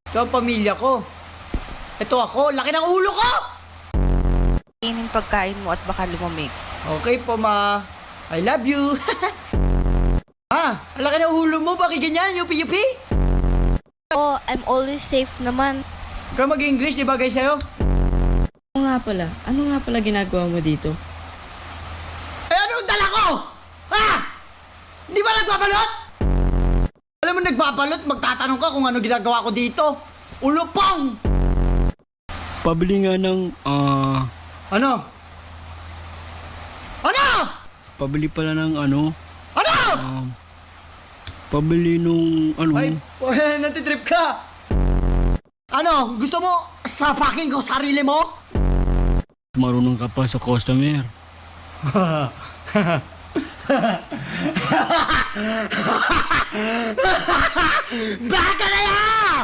Ito ang pamilya ko. Ito ako, laki ng ulo ko! Kainin pagkain mo at baka lumamig. Okay po, ma. I love you. Ang laki ng ulo mo, bakit ganyan? Yupi-yupi? Oh, I'm always safe naman. Ikaw mag-English, di ba guys sa'yo? Ano nga pala ginagawa mo dito? Eh, ano ang dala ko? Di ba nagbabalot? Alam mo, nagbabalot, magtatanong ka kung ano ginagawa ko dito. Ulupong! Pabili nga ng, Ano? Ano? pabili pala ng ano, Ano? pabili nung, Ay, natitrip ka. Ano? Gusto mo sapakin ko sarili mo? marunong ka pa sa customer. Baka na yan!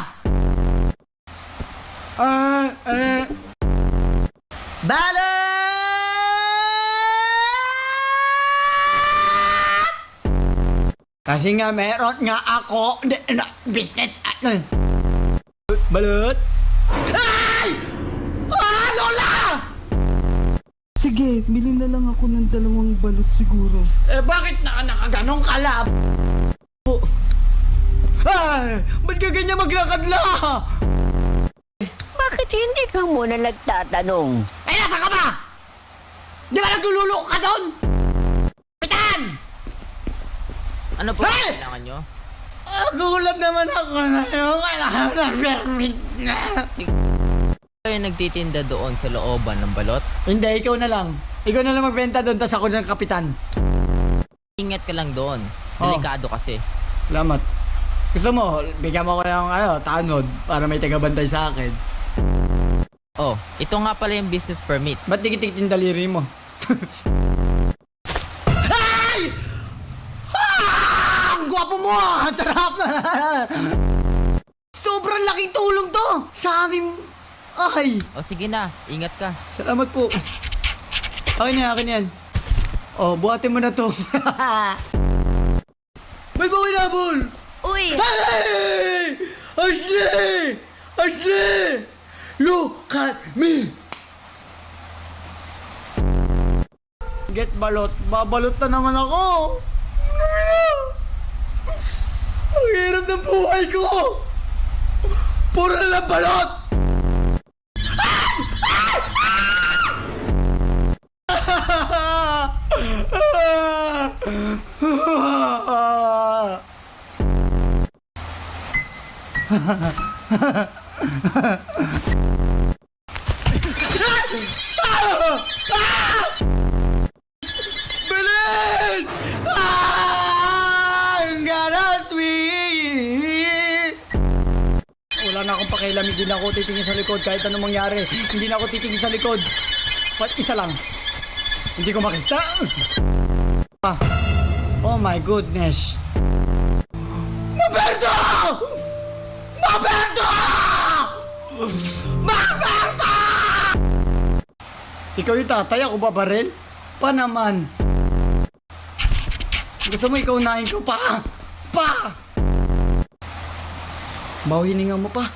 Balot! Kasi nga meron nga ako business Balot? Ay! Lola! Sige, bili na lang ako ng 2 balot siguro. Bakit nakaganong ka lab? Ay! Ba't ka ganyan maglakad la? Bakit hindi ka muna nagtatanong? Nasa ka ba? Di ba naglululo ka doon? Kapitan! Ano po ang kailangan nyo? Gulat naman ako na yung kailangan na permit na. Kayo nagtitinda doon sa looban ng balot? Hindi, ikaw na lang. Ikaw na lang magbenta doon, tas ako ng kapitan. Ingat ka lang doon. Oh. Delikado kasi. Salamat. Gusto mo, bigyan mo ko ng tanod para may tagabantay sa akin. Oh, ito nga pala yung business permit. Ba't dikitik yung daliri mo? Ay! Ang gwapo mo! Ang sarap! Sobrang laking tulong to! Sa amin... Ay! O sige na, ingat ka. Salamat po. Akin yan. Oh, buhatin mo na to. May bawinabol! Uy! Hey! Ashley! Ashley! Look at me! Get balot. Babalot na naman ako. Ang hirap ng buhay ko! Puro na lang balot! Bilis! I'm gonna sweet! Wala na akong pakialam, hindi na ako titingin sa likod kahit anong mangyari. Hindi na ako titingin sa likod. Ba't isa lang? Hindi ko makita. Oh my goodness. Maberto! Maberto! Maberto! Ikaw yung tatay, ako ba baril? Pa naman. Gusto mo ikaw unahin ko pa? Pa! Bawiningan mo pa.